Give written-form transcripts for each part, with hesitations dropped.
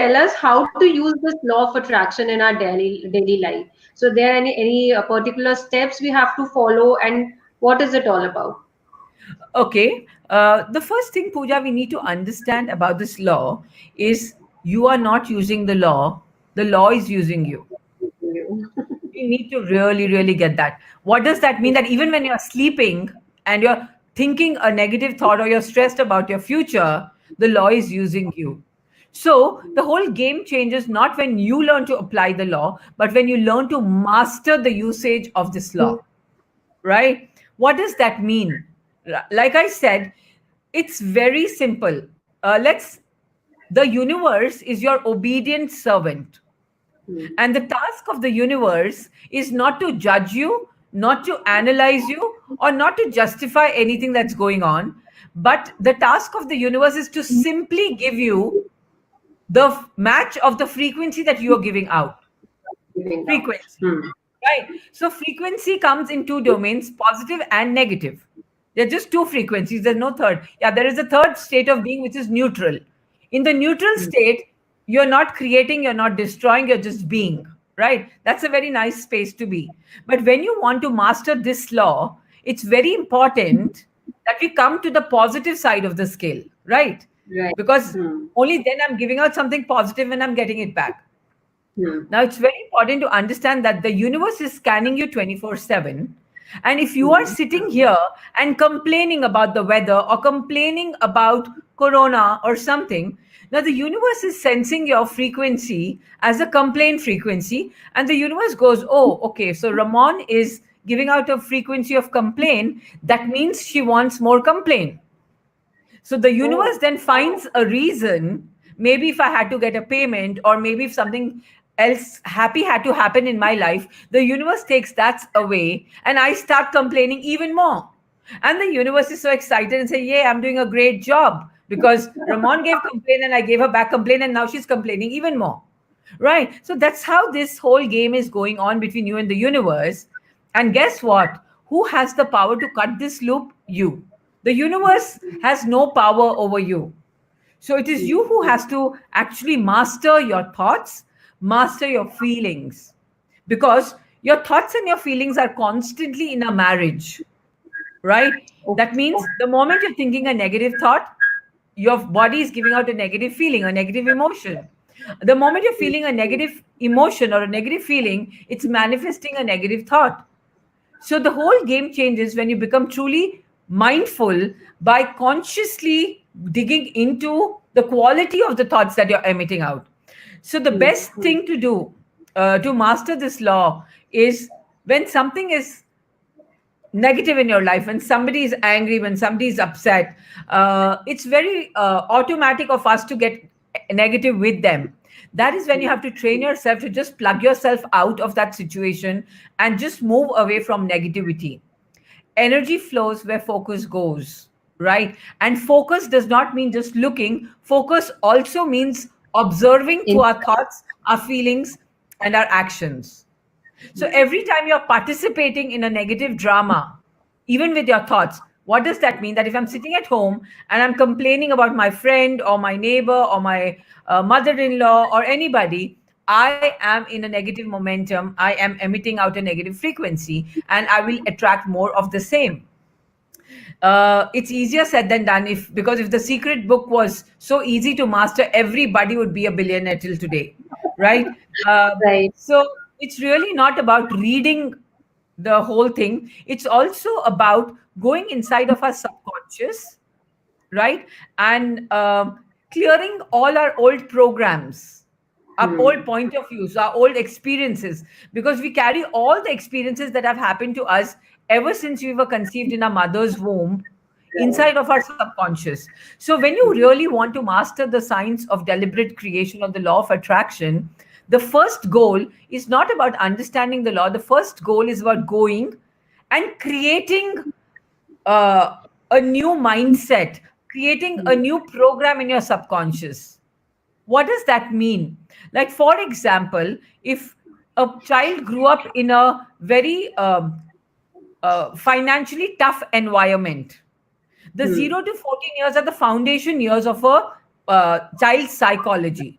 tell us how to use this law of attraction in our daily life. So there are any particular steps we have to follow, and what is it all about? Okay. The first thing, Pooja, we need to understand about this law is you are not using the law is using you. You need to really, really get that. What does that mean? That even when you're sleeping and you're thinking a negative thought or you're stressed about your future, the law is using you. So the whole game changes not when you learn to apply the law, but when you learn to master the usage of this law, right? What does that mean? Like I said, it's very simple. The universe is your obedient servant. And the task of the universe is not to judge you, not to analyze you, or not to justify anything that's going on. But the task of the universe is to simply give you the match of the frequency that you are giving out. Giving out. Frequency. Right. So frequency comes in two domains, positive and negative. There are just two frequencies. There's no third. Yeah, there is a third state of being, which is neutral. In the neutral state, you're not creating, you're not destroying, you're just being. Right. That's a very nice space to be. But when you want to master this law, it's very important that we come to the positive side of the scale. Right. Right. Because only then I'm giving out something positive and I'm getting it back. Now, it's very important to understand that the universe is scanning you 24/7. And if you are sitting here and complaining about the weather or complaining about corona or something, now the universe is sensing your frequency as a complaint frequency. And the universe goes, oh, okay, so Ramon is giving out a frequency of complaint. That means she wants more complaint. So the universe then finds a reason. Maybe if I had to get a payment, or maybe if something else happy had to happen in my life, the universe takes that away and I start complaining even more. And the universe is so excited and say, yeah, I'm doing a great job because Ramon gave complaint and I gave her back complaint and now she's complaining even more. Right? So that's how this whole game is going on between you and the universe. And guess what? Who has the power to cut this loop? You. The universe has no power over you. So it is you who has to actually master your thoughts, master your feelings. Because your thoughts and your feelings are constantly in a marriage, right? That means the moment you're thinking a negative thought, your body is giving out a negative feeling, a negative emotion. The moment you're feeling a negative emotion or a negative feeling, it's manifesting a negative thought. So the whole game changes when you become truly mindful by consciously digging into the quality of the thoughts that you're emitting out. So the best thing to do to master this law is when something is negative in your life, when somebody is angry, when somebody is upset, it's very automatic of us to get negative with them. That is when you have to train yourself to just plug yourself out of that situation and just move away from negativity. Energy flows where focus goes, right? And focus does not mean just looking. Focus also means observing to our thoughts, our feelings, and our actions. So every time you're participating in a negative drama, even with your thoughts, what does that mean? That if I'm sitting at home and I'm complaining about my friend or my neighbor or my mother-in-law or anybody, I am in a negative momentum. I am emitting out a negative frequency and I will attract more of the same. It's easier said than done, because if the secret book was so easy to master, everybody would be a billionaire till today, right? Right. So it's really not about reading the whole thing. It's also about going inside of our subconscious, right? And clearing all our old programs, our old point of views, our old experiences, because we carry all the experiences that have happened to us ever since we were conceived in our mother's womb inside of our subconscious. So when you really want to master the science of deliberate creation or the law of attraction, the first goal is not about understanding the law. The first goal is about going and creating a new mindset, creating a new program in your subconscious. What does that mean? Like, for example, if a child grew up in a very financially tough environment, the 0 to 14 years are the foundation years of a child's psychology.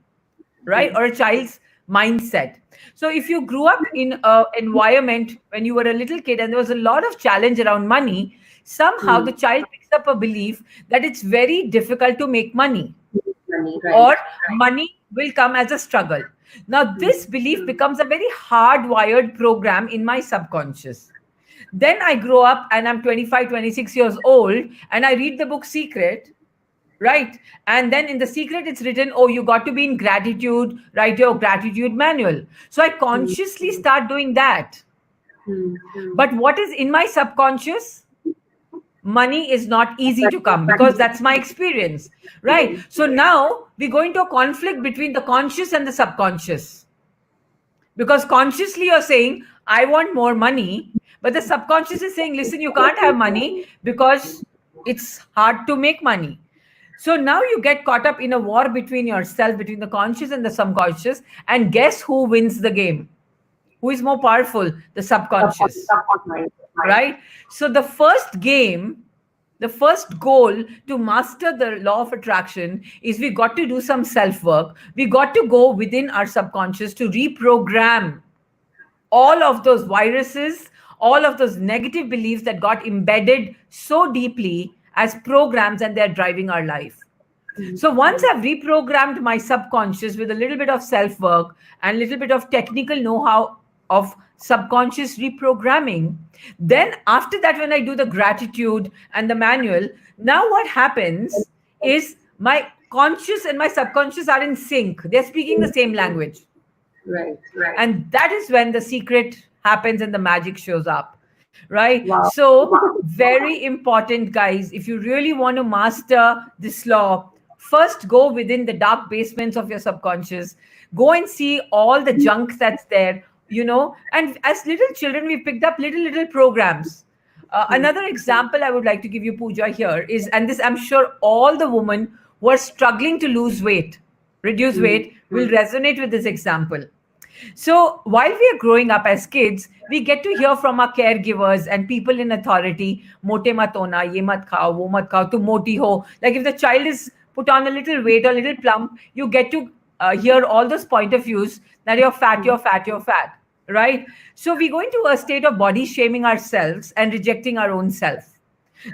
right? Or a child's mindset. So if you grew up in an environment when you were a little kid and there was a lot of challenge around money, somehow the child picks up a belief that it's very difficult to make money, Money, right. or money will come as a struggle. Now, this belief becomes a very hardwired program in my subconscious. Then I grow up and I'm 25, 26 years old, and I read the book Secret, right? And then in the Secret, it's written, oh, you got to be in gratitude, write your gratitude manual. So I consciously start doing that. But what is in my subconscious? Money is not easy to come because that's my experience, right? So now we go into a conflict between the conscious and the subconscious, because consciously you're saying I want more money, but the subconscious is saying, listen, you can't have money because it's hard to make money. So now you get caught up in a war between yourself, between the conscious and the subconscious, and guess who wins the game? Who is more powerful? The subconscious, right? So the first game, the first goal to master the law of attraction is we got to do some self work. We got to go within our subconscious to reprogram all of those viruses, all of those negative beliefs that got embedded so deeply as programs, and they're driving our life. So once I've reprogrammed my subconscious with a little bit of self work and a little bit of technical know how of subconscious reprogramming, then after that, when I do the gratitude and the manual, now what happens is my conscious and my subconscious are in sync. They're speaking the same language. Right. And that is when the secret happens and the magic shows up, right? Wow. So very important, guys. If you really want to master this law, first go within the dark basements of your subconscious. Go and see all the junk that's there, and as little children, we picked up little programs. Another example I would like to give you, Pooja, here is, and this I'm sure all the women who are struggling to lose weight, reduce weight, will resonate with this example. So while we are growing up as kids, we get to hear from our caregivers and people in authority, mote mat hona, ye mat khao, wo mat khao, tu moti ho. Like if the child is put on a little weight or a little plump, you get to hear all those point of views that you're fat, you're fat, you're fat, right? So we go into a state of body shaming ourselves and rejecting our own self.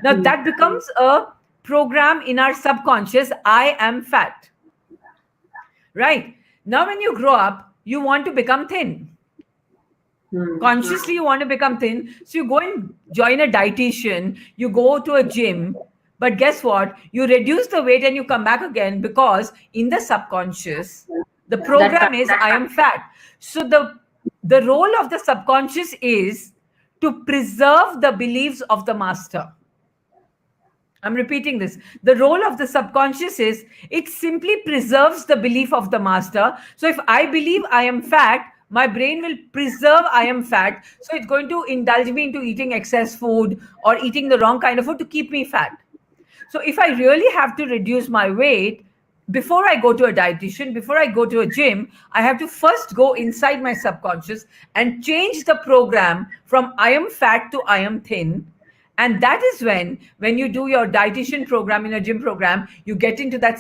Now that becomes a program in our subconscious, I am fat, right? Now when you grow up, you want to become thin. Consciously, you want to become thin. So you go and join a dietitian, you go to a gym, but guess what? You reduce the weight and you come back again because in the subconscious, the program is I am fat. So the role of the subconscious is to preserve the beliefs of the master. I'm repeating this. The role of the subconscious is it simply preserves the belief of the master. So if I believe I am fat, my brain will preserve I am fat. So it's going to indulge me into eating excess food or eating the wrong kind of food to keep me fat. So if I really have to reduce my weight, before I go to a dietitian, before I go to a gym, I have to first go inside my subconscious and change the program from I am fat to I am thin. And that is when you do your dietitian program in a gym program, you get into that